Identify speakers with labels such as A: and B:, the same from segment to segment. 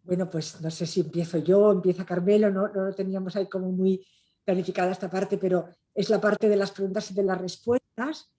A: Bueno, pues no sé si empiezo yo, empieza Carmelo, no lo teníamos ahí como muy planificada esta parte, pero es la parte de las preguntas y de las respuestas.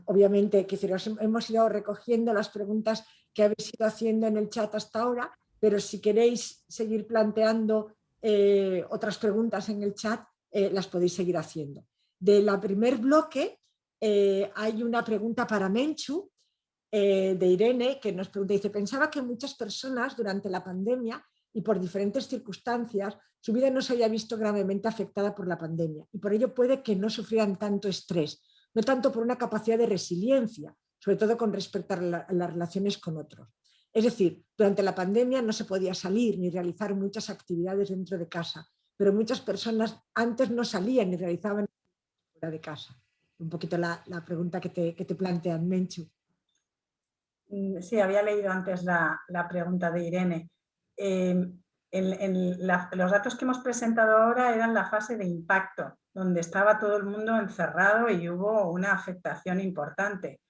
A: Obviamente, que hemos ido recogiendo las preguntas que habéis ido haciendo en el chat hasta ahora, pero si queréis seguir planteando otras preguntas en el chat, las podéis seguir haciendo. De la primer bloque hay una pregunta para Menchu, de Irene, que nos pregunta, dice, pensaba que muchas personas durante la pandemia y por diferentes circunstancias, su vida no se haya visto gravemente afectada por la pandemia y por ello puede que no sufrieran tanto estrés, no tanto por una capacidad de resiliencia, sobre todo con respecto a las relaciones con otros. Es decir, durante la pandemia no se podía salir ni realizar muchas actividades dentro de casa, pero muchas personas antes no salían ni realizaban fuera de casa. Un poquito la pregunta que te plantean, Menchu.
B: Sí, había leído antes la pregunta de Irene. Los datos que hemos presentado ahora eran la fase de impacto, donde estaba todo el mundo encerrado y hubo una afectación importante.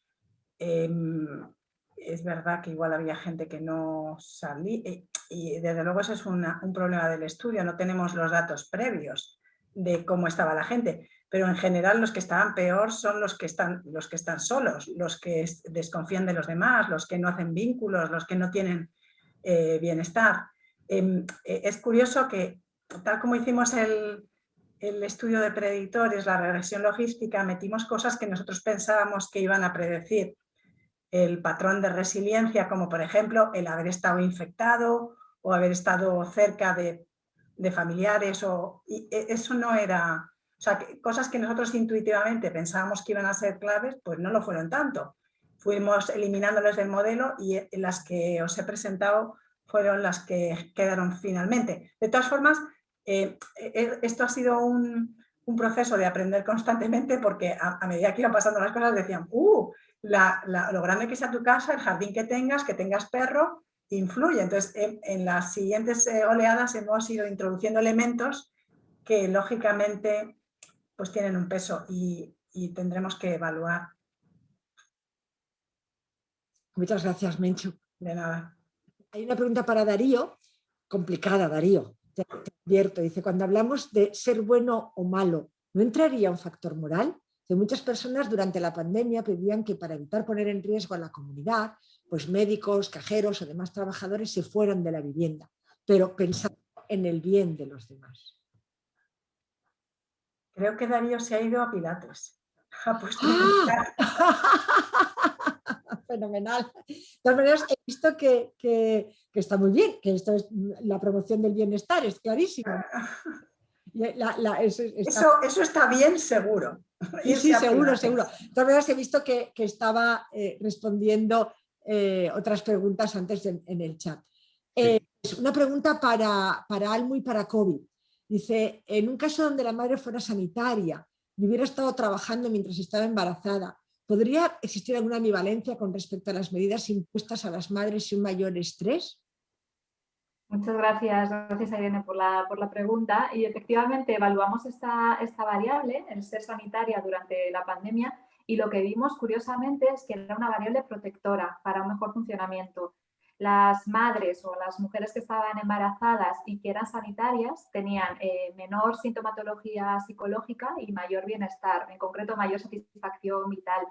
B: Es verdad que igual había gente que no salía y desde luego eso es un problema del estudio, no tenemos los datos previos de cómo estaba la gente, pero en general los que estaban peor son los que están solos, los que desconfían de los demás, los que no hacen vínculos, los que no tienen bienestar. Es curioso que tal como hicimos el estudio de predictores, la regresión logística, metimos cosas que nosotros pensábamos que iban a predecir el patrón de resiliencia, como por ejemplo el haber estado infectado o haber estado cerca de familiares, y eso no era, o sea, cosas que nosotros intuitivamente pensábamos que iban a ser claves, pues no lo fueron tanto. Fuimos eliminándolas del modelo y las que os he presentado fueron las que quedaron finalmente. De todas formas, esto ha sido un proceso de aprender constantemente porque a medida que iban pasando las cosas decían, lo grande que sea tu casa, el jardín que tengas perro, influye. Entonces, en las siguientes oleadas hemos ido introduciendo elementos que lógicamente pues tienen un peso y tendremos que evaluar.
A: Muchas gracias, Menchu.
B: De nada.
A: Hay una pregunta para Darío, complicada, Darío. Te advierto, dice, cuando hablamos de ser bueno o malo, ¿no entraría un factor moral? Que muchas personas durante la pandemia pedían que para evitar poner en riesgo a la comunidad, pues médicos, cajeros o demás trabajadores se fueran de la vivienda, pero pensando en el bien de los demás.
B: Creo que Darío se ha ido a Pilates. Ha puesto
A: ¡Ah! Fenomenal. De todas maneras, he visto que está muy bien, que esto es la promoción del bienestar, es clarísimo.
B: Eso está bien seguro.
A: Sí, sí, seguro, seguro. De todas maneras, he visto que estaba respondiendo otras preguntas antes en el chat. Una pregunta para Almu y para COVID. Dice, en un caso donde la madre fuera sanitaria y hubiera estado trabajando mientras estaba embarazada, ¿podría existir alguna ambivalencia con respecto a las medidas impuestas a las madres y un mayor estrés?
C: Muchas gracias Irene por la pregunta. Y efectivamente evaluamos esta variable, el ser sanitaria durante la pandemia, y lo que vimos curiosamente es que era una variable protectora para un mejor funcionamiento. Las madres o las mujeres que estaban embarazadas y que eran sanitarias tenían menor sintomatología psicológica y mayor bienestar, en concreto mayor satisfacción vital.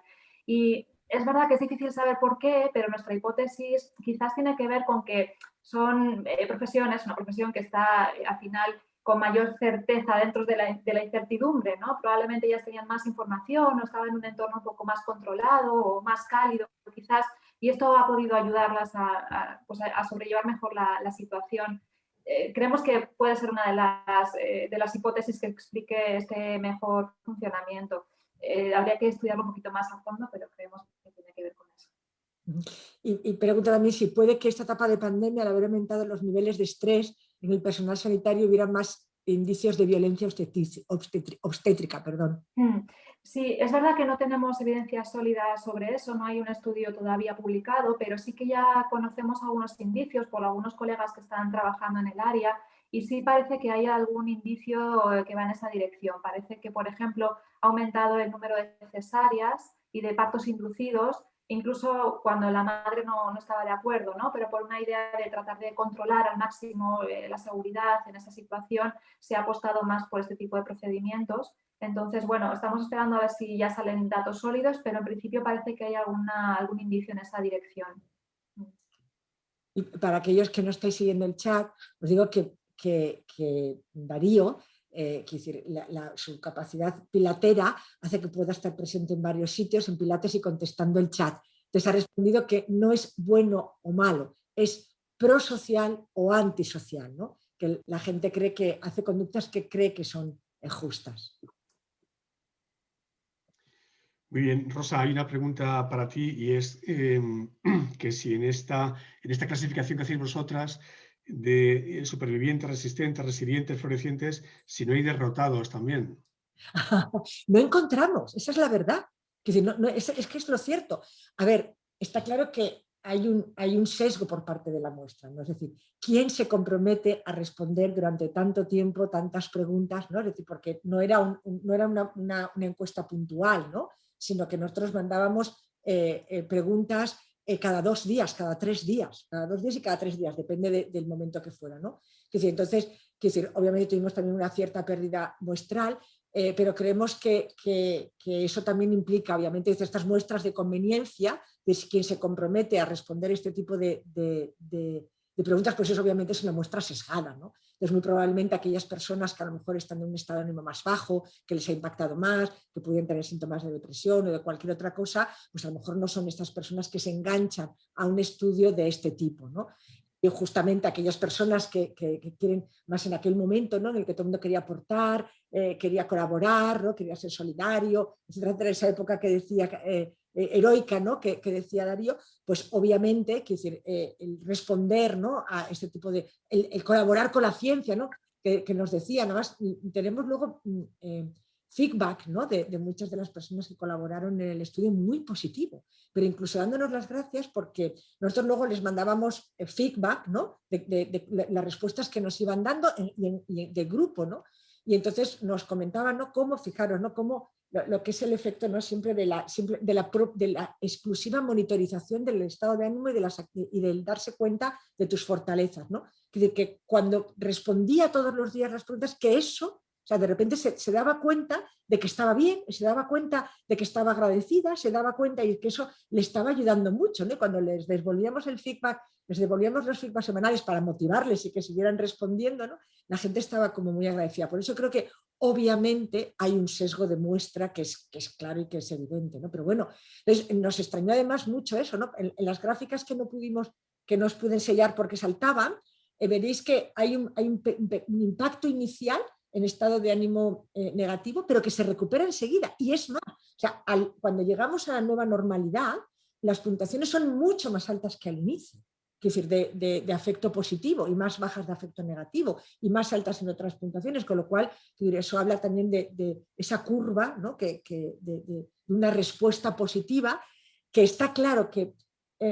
C: Y es verdad que es difícil saber por qué, pero nuestra hipótesis quizás tiene que ver con que son profesiones, una profesión que está al final con mayor certeza dentro de la incertidumbre, ¿no? Probablemente ellas tenían más información o estaban en un entorno un poco más controlado o más cálido, quizás, y esto ha podido ayudarlas a sobrellevar mejor la situación. Creemos que puede ser una de las hipótesis que explique este mejor funcionamiento. Habría que estudiarlo un poquito más a fondo, pero creemos que tiene que ver con eso.
A: Y pregunta también si puede que esta etapa de pandemia, al haber aumentado los niveles de estrés en el personal sanitario, hubiera más indicios de violencia obstétrica.
C: Sí, es verdad que no tenemos evidencia sólida sobre eso, no hay un estudio todavía publicado, pero sí que ya conocemos algunos indicios por algunos colegas que están trabajando en el área y sí parece que hay algún indicio que va en esa dirección. Parece que, por ejemplo, ha aumentado el número de cesáreas y de partos inducidos incluso cuando la madre no estaba de acuerdo, ¿no? Pero por una idea de tratar de controlar al máximo la seguridad en esa situación, se ha apostado más por este tipo de procedimientos. Entonces, bueno, estamos esperando a ver si ya salen datos sólidos, pero en principio parece que hay algún indicio en esa dirección.
A: Y para aquellos que no estáis siguiendo el chat, os digo que Darío, su capacidad pilatera hace que pueda estar presente en varios sitios, en Pilates y contestando el chat. Entonces ha respondido que no es bueno o malo, es prosocial o antisocial, ¿no? Que la gente cree que hace conductas que cree que son justas.
D: Muy bien, Rosa, hay una pregunta para ti y es que si en esta clasificación que hacéis vosotras de supervivientes, resistentes, resilientes, florecientes, si no hay derrotados también.
A: No encontramos, esa es la verdad. Es que es lo cierto. A ver, está claro que hay un sesgo por parte de la muestra, ¿no? Es decir, ¿quién se compromete a responder durante tanto tiempo tantas preguntas? ¿No? Es decir, porque no era una encuesta puntual, ¿no? Sino que nosotros mandábamos preguntas cada 2 días, cada 3 días, cada 2 días y cada 3 días, depende del momento que fuera, ¿no? Entonces, obviamente tuvimos también una cierta pérdida muestral, pero creemos que eso también implica, obviamente, estas muestras de conveniencia de quien se compromete a responder este tipo de preguntas, pues eso obviamente es una muestra sesgada, ¿no? Entonces, muy probablemente aquellas personas que a lo mejor están en un estado de ánimo más bajo, que les ha impactado más, que pueden tener síntomas de depresión o de cualquier otra cosa, pues a lo mejor no son estas personas que se enganchan a un estudio de este tipo, ¿no? Y justamente aquellas personas que quieren más en aquel momento, ¿no? En el que todo el mundo quería aportar, quería colaborar, ¿no? Quería ser solidario, etcétera, esa época que decía heroica, ¿no? que decía Darío, pues obviamente el responder, ¿no? A este tipo de el colaborar con la ciencia, ¿no? que nos decía, nada más tenemos luego feedback, ¿no? de muchas de las personas que colaboraron en el estudio muy positivo, pero incluso dándonos las gracias porque nosotros luego les mandábamos feedback, ¿no? de las respuestas que nos iban dando de grupo, ¿no? Y entonces nos comentaban, ¿no? Cómo, fijaros, ¿no? Cómo lo que es el efecto, ¿no? Siempre de la exclusiva monitorización del estado de ánimo y del darse cuenta de tus fortalezas, ¿no? Que cuando respondía todos los días las preguntas, que eso, o sea, de repente se daba cuenta de que estaba bien, se daba cuenta de que estaba agradecida, se daba cuenta y que eso le estaba ayudando mucho, ¿no? Cuando les devolvíamos el feedback, les devolvíamos los feedbacks semanales para motivarles y que siguieran respondiendo, ¿no? La gente estaba como muy agradecida. Por eso creo que obviamente hay un sesgo de muestra que es claro y que es evidente, ¿no? Pero bueno, nos extrañó además mucho eso, ¿no? En las gráficas que nos pude enseñar porque saltaban, veréis que hay un impacto inicial en estado de ánimo negativo, pero que se recupera enseguida. Y es más, o sea, cuando llegamos a la nueva normalidad, las puntuaciones son mucho más altas que al inicio. Es decir, de afecto positivo y más bajas de afecto negativo y más altas en otras puntuaciones, con lo cual eso habla también de esa curva, ¿no? de una respuesta positiva, que está claro que,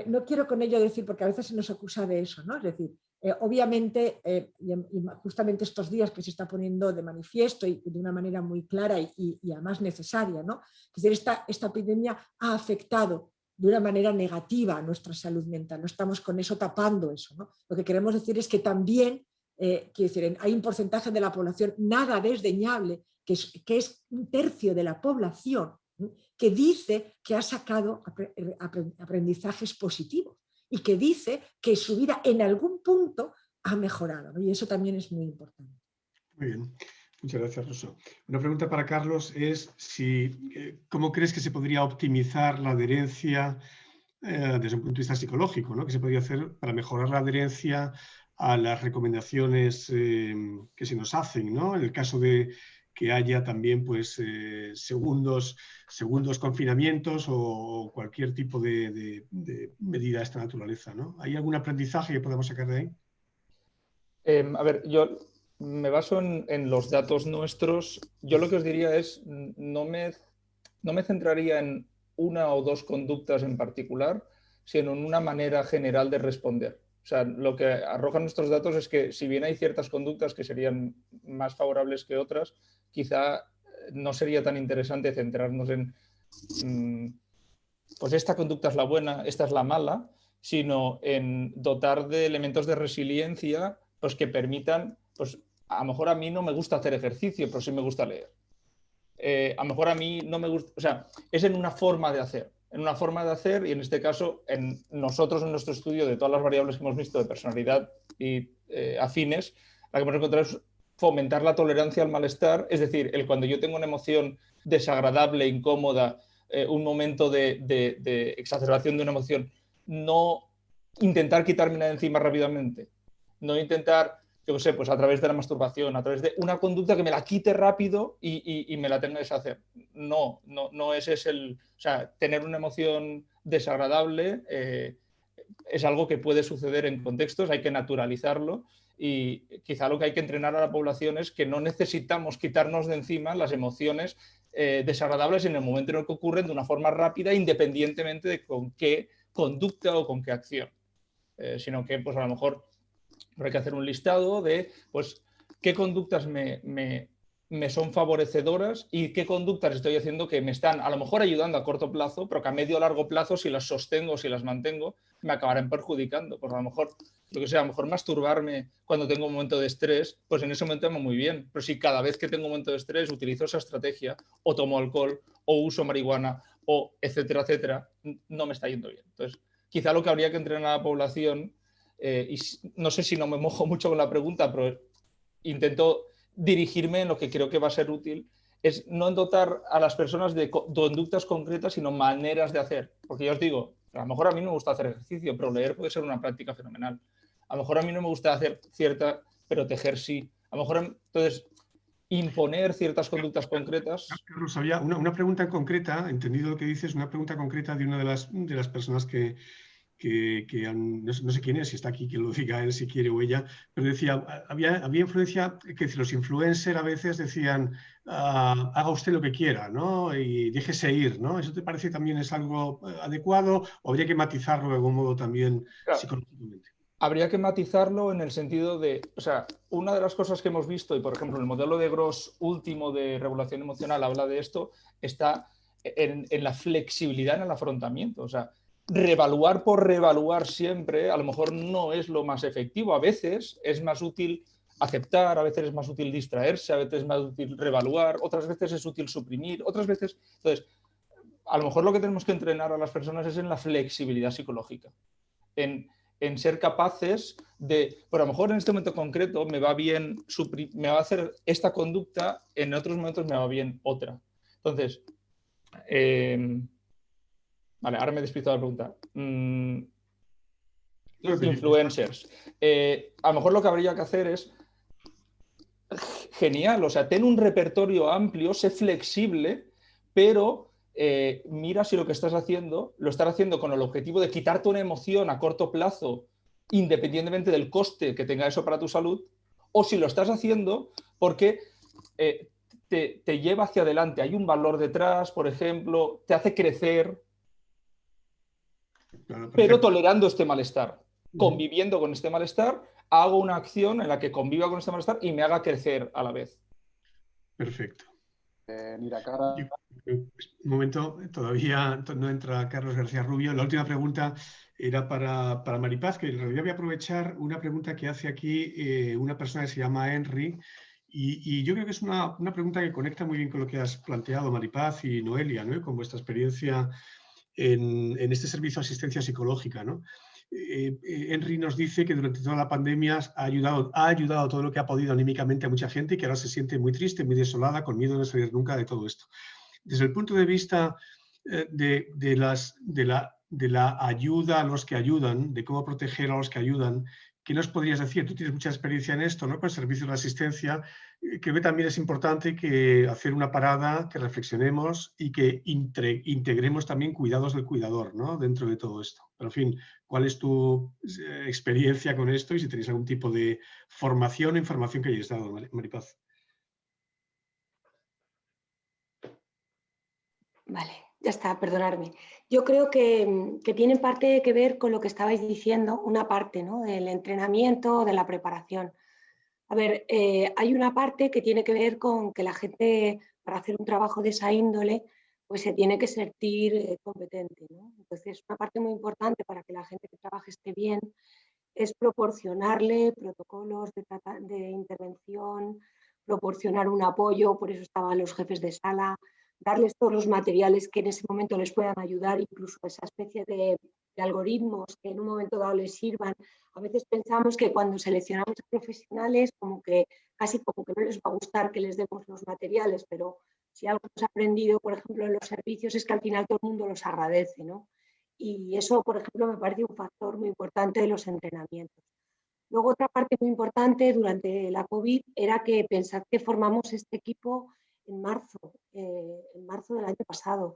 A: no quiero con ello decir, porque a veces se nos acusa de eso, ¿no? Es decir, obviamente, y justamente estos días que se está poniendo de manifiesto y de una manera muy clara y además necesaria, ¿no? Es decir, esta epidemia ha afectado de una manera negativa a nuestra salud mental, no estamos con eso tapando eso, ¿no? Lo que queremos decir es que también hay un porcentaje de la población nada desdeñable, que es 1/3 de la población, ¿no? Que dice que ha sacado aprendizajes positivos y que dice que su vida en algún punto ha mejorado, ¿no? Y eso también es muy importante.
D: Muy bien. Muchas gracias, Rosa. Una pregunta para Carlos es ¿cómo crees que se podría optimizar la adherencia desde un punto de vista psicológico, ¿no? ¿Qué se podría hacer para mejorar la adherencia a las recomendaciones que se nos hacen, ¿no? En el caso de que haya también pues, segundos confinamientos o cualquier tipo de medida de esta naturaleza, ¿no? ¿Hay algún aprendizaje que podamos sacar de ahí?
E: A ver, yo me baso en los datos nuestros. Yo lo que os diría es, no me centraría en una o dos conductas en particular, sino en una manera general de responder. O sea, lo que arrojan nuestros datos es que si bien hay ciertas conductas que serían más favorables que otras, quizá no sería tan interesante centrarnos en pues esta conducta es la buena, esta es la mala, sino en dotar de elementos de resiliencia pues, que permitan, pues a lo mejor a mí no me gusta hacer ejercicio, pero sí me gusta leer. A lo mejor a mí no me gusta, o sea, es en una forma de hacer. En una forma de hacer, y en este caso, en nosotros, en nuestro estudio, de todas las variables que hemos visto de personalidad y afines, la que hemos encontrado es fomentar la tolerancia al malestar, es decir, cuando yo tengo una emoción desagradable, incómoda, un momento de exacerbación de una emoción, no intentar quitármela de encima rápidamente, no intentar, yo qué sé, pues a través de la masturbación, a través de una conducta que me la quite rápido y me la tenga que deshacer. No ese es el... O sea, tener una emoción desagradable es algo que puede suceder en contextos, hay que naturalizarlo y quizá lo que hay que entrenar a la población es que no necesitamos quitarnos de encima las emociones desagradables en el momento en el que ocurren de una forma rápida, independientemente de con qué conducta o con qué acción. Sino que pues a lo mejor hay que hacer un listado de pues, qué conductas me son favorecedoras y qué conductas estoy haciendo que me están a lo mejor ayudando a corto plazo, pero que a medio o largo plazo, si las sostengo, si las mantengo, me acabarán perjudicando. Pues a lo mejor, yo que sé, a lo mejor masturbarme cuando tengo un momento de estrés, pues en ese momento me va muy bien. Pero si cada vez que tengo un momento de estrés utilizo esa estrategia, o tomo alcohol, o uso marihuana, o etcétera, etcétera, no me está yendo bien. Entonces, quizá lo que habría que entrenar a la población, y no sé si no me mojo mucho con la pregunta, pero intento dirigirme en lo que creo que va a ser útil, es no dotar a las personas de conductas concretas, sino maneras de hacer. Porque ya os digo, a lo mejor a mí no me gusta hacer ejercicio, pero leer puede ser una práctica fenomenal. A lo mejor a mí no me gusta hacer cierta, pero tejer sí. A lo mejor, entonces, imponer ciertas conductas concretas.
D: Carlos, había una pregunta concreta, entendido lo que dices, una pregunta concreta de una de las personas que no sé quién es, si está aquí, que lo diga él si quiere o ella, pero decía, había influencia, que los influencers a veces decían, haga usted lo que quiera, ¿no? Y déjese ir, ¿no? ¿Eso te parece también es algo adecuado o habría que matizarlo de algún modo también psicológicamente?
E: Habría que matizarlo en el sentido de, o sea, una de las cosas que hemos visto, y por ejemplo el modelo de Gross último de regulación emocional habla de esto, está en la flexibilidad en el afrontamiento. O sea, reevaluar por reevaluar siempre a lo mejor no es lo más efectivo. A veces es más útil aceptar, a veces es más útil distraerse, a veces es más útil reevaluar, otras veces es útil suprimir, otras veces... Entonces, a lo mejor lo que tenemos que entrenar a las personas es en la flexibilidad psicológica, en ser capaces de, por a lo mejor en este momento concreto me va bien, me va a hacer esta conducta, en otros momentos me va bien otra. Entonces, vale, ahora me he despistado la pregunta. Influencers. A lo mejor lo que habría que hacer es, genial, o sea, ten un repertorio amplio, sé flexible, pero mira si lo que estás haciendo, lo estás haciendo con el objetivo de quitarte una emoción a corto plazo, independientemente del coste que tenga eso para tu salud, o si lo estás haciendo porque te lleva hacia adelante, hay un valor detrás, por ejemplo, te hace crecer, claro, pero tolerando este malestar, conviviendo con este malestar, hago una acción en la que conviva con este malestar y me haga crecer a la vez.
D: Perfecto.
F: Mira, cara.
D: Un momento, todavía no entra Carlos García Rubio. La última pregunta era para Maripaz, que en realidad voy a aprovechar una pregunta que hace aquí una persona que se llama Henry. Y yo creo que es una pregunta que conecta muy bien con lo que has planteado, Maripaz y Noelia, ¿no? Con vuestra experiencia en este servicio de asistencia psicológica, ¿no? Henry nos dice que durante toda la pandemia ha ayudado todo lo que ha podido anímicamente a mucha gente y que ahora se siente muy triste, muy desolada, con miedo de no salir nunca de todo esto. Desde el punto de vista de la ayuda a los que ayudan, de cómo proteger a los que ayudan, ¿qué nos podrías decir? Tú tienes mucha experiencia en esto, ¿no? Con servicios de asistencia. Creo que también es importante que hacer una parada, que reflexionemos y que integremos también cuidados del cuidador, ¿no? Dentro de todo esto. Pero, en fin, ¿cuál es tu experiencia con esto y si tenéis algún tipo de formación o información que hayáis dado, Maripaz?
G: Vale, ya está, perdonadme. Yo creo que tiene parte que ver con lo que estabais diciendo, una parte, ¿no? Del entrenamiento, de la preparación. A ver, hay una parte que tiene que ver con que la gente, para hacer un trabajo de esa índole, pues se tiene que sentir competente, ¿no? Entonces, una parte muy importante para que la gente que trabaje esté bien es proporcionarle protocolos de intervención, proporcionar un apoyo, por eso estaban los jefes de sala, darles todos los materiales que en ese momento les puedan ayudar, incluso esa especie de algoritmos que en un momento dado les sirvan. A veces pensamos que cuando seleccionamos a profesionales, como que casi como que no les va a gustar que les demos los materiales, pero si algo hemos aprendido, por ejemplo, en los servicios es que al final todo el mundo los agradece, ¿no? Y eso, por ejemplo, me parece un factor muy importante de los entrenamientos. Luego, otra parte muy importante durante la COVID era que pensad que formamos este equipo en marzo del año pasado.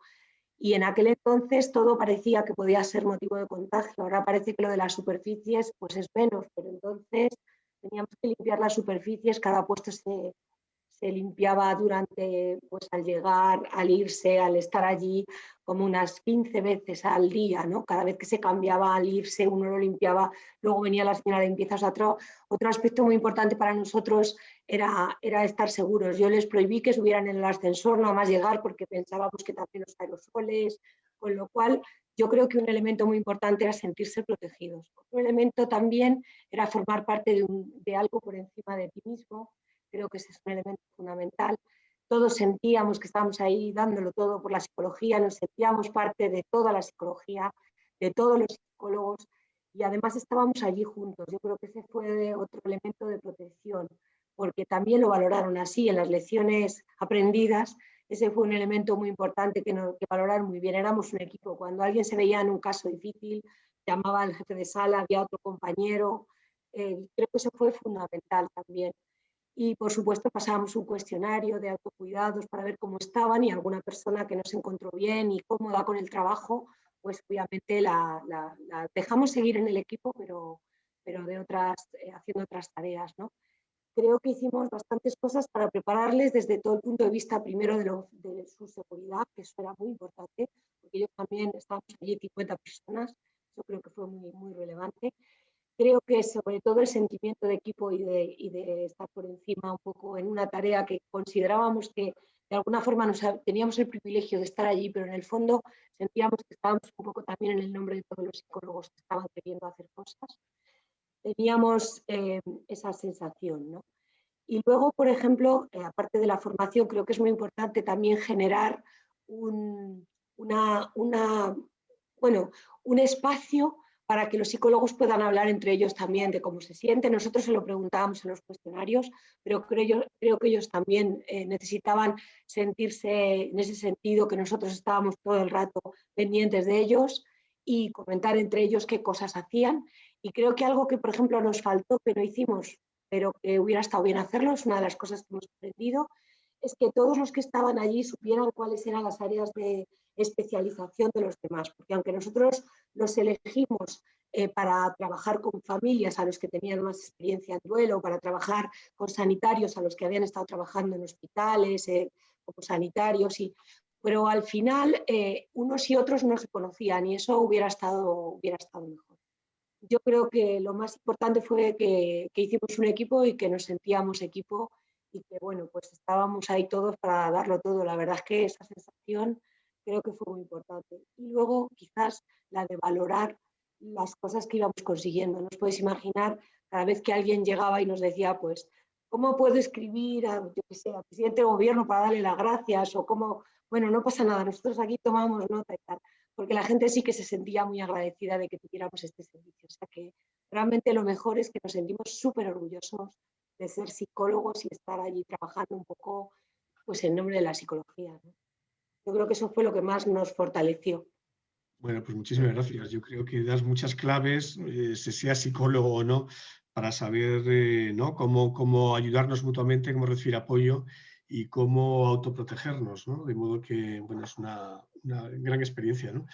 G: Y en aquel entonces todo parecía que podía ser motivo de contagio. Ahora parece que lo de las superficies pues es menos, pero entonces teníamos que limpiar las superficies, cada puesto se limpiaba durante, pues al llegar, al irse, al estar allí, como unas 15 veces al día, ¿no? Cada vez que se cambiaba al irse, uno lo limpiaba, luego venía la señora de limpieza. O sea, otro aspecto muy importante para nosotros era estar seguros. Yo les prohibí que subieran en el ascensor, nada más llegar, porque pensábamos que también los aerosoles, con lo cual yo creo que un elemento muy importante era sentirse protegidos. Otro elemento también era formar parte de algo por encima de ti mismo. Creo que ese es un elemento fundamental. Todos sentíamos que estábamos ahí dándolo todo por la psicología, nos sentíamos parte de toda la psicología, de todos los psicólogos, y además estábamos allí juntos. Yo creo que ese fue otro elemento de protección, porque también lo valoraron así en las lecciones aprendidas. Ese fue un elemento muy importante que valoraron muy bien. Éramos un equipo. Cuando alguien se veía en un caso difícil, llamaba al jefe de sala, había otro compañero. Creo que eso fue fundamental también. Y, por supuesto, pasábamos un cuestionario de autocuidados para ver cómo estaban, y alguna persona que no se encontró bien y cómoda con el trabajo, pues obviamente la dejamos seguir en el equipo, pero haciendo otras tareas, ¿no? Creo que hicimos bastantes cosas para prepararles desde todo el punto de vista, primero de su seguridad, que eso era muy importante, porque ellos también estábamos allí 50 personas, eso creo que fue muy, muy relevante. Creo que sobre todo el sentimiento de equipo y de estar por encima un poco en una tarea que considerábamos que de alguna forma teníamos el privilegio de estar allí, pero en el fondo sentíamos que estábamos un poco también en el nombre de todos los psicólogos que estaban queriendo hacer cosas. Teníamos esa sensación, ¿no? Y luego, por ejemplo, aparte de la formación, creo que es muy importante también generar un espacio para que los psicólogos puedan hablar entre ellos también de cómo se sienten. Nosotros se lo preguntábamos en los cuestionarios, pero creo que ellos también necesitaban sentirse en ese sentido, que nosotros estábamos todo el rato pendientes de ellos y comentar entre ellos qué cosas hacían. Y creo que algo que, por ejemplo, nos faltó, que no hicimos, pero que hubiera estado bien hacerlo, es una de las cosas que hemos aprendido, es que todos los que estaban allí supieran cuáles eran las áreas de especialización de los demás, porque aunque nosotros los elegimos para trabajar con familias a los que tenían más experiencia en duelo, para trabajar con sanitarios a los que habían estado trabajando en hospitales, como sanitarios, pero al final unos y otros no se conocían, y eso hubiera estado mejor. Yo creo que lo más importante fue que hicimos un equipo y que nos sentíamos equipo, y que, bueno, pues estábamos ahí todos para darlo todo. La verdad es que esa sensación creo que fue muy importante. Y luego quizás la de valorar las cosas que íbamos consiguiendo. No os podéis imaginar, cada vez que alguien llegaba y nos decía, pues, ¿cómo puedo escribir al presidente de gobierno para darle las gracias? O cómo, bueno, no pasa nada, nosotros aquí tomamos nota y tal. Porque la gente sí que se sentía muy agradecida de que tuviéramos este servicio. O sea que realmente lo mejor es que nos sentimos súper orgullosos de ser psicólogos y estar allí trabajando un poco, pues, en nombre de la psicología, ¿no? Yo creo que eso fue lo que más nos fortaleció.
D: Bueno, pues muchísimas gracias. Yo creo que das muchas claves, se sea psicólogo o no, para saber ¿no? cómo ayudarnos mutuamente, cómo recibir apoyo y cómo autoprotegernos, ¿no? De modo que, bueno, es una gran experiencia, ¿no?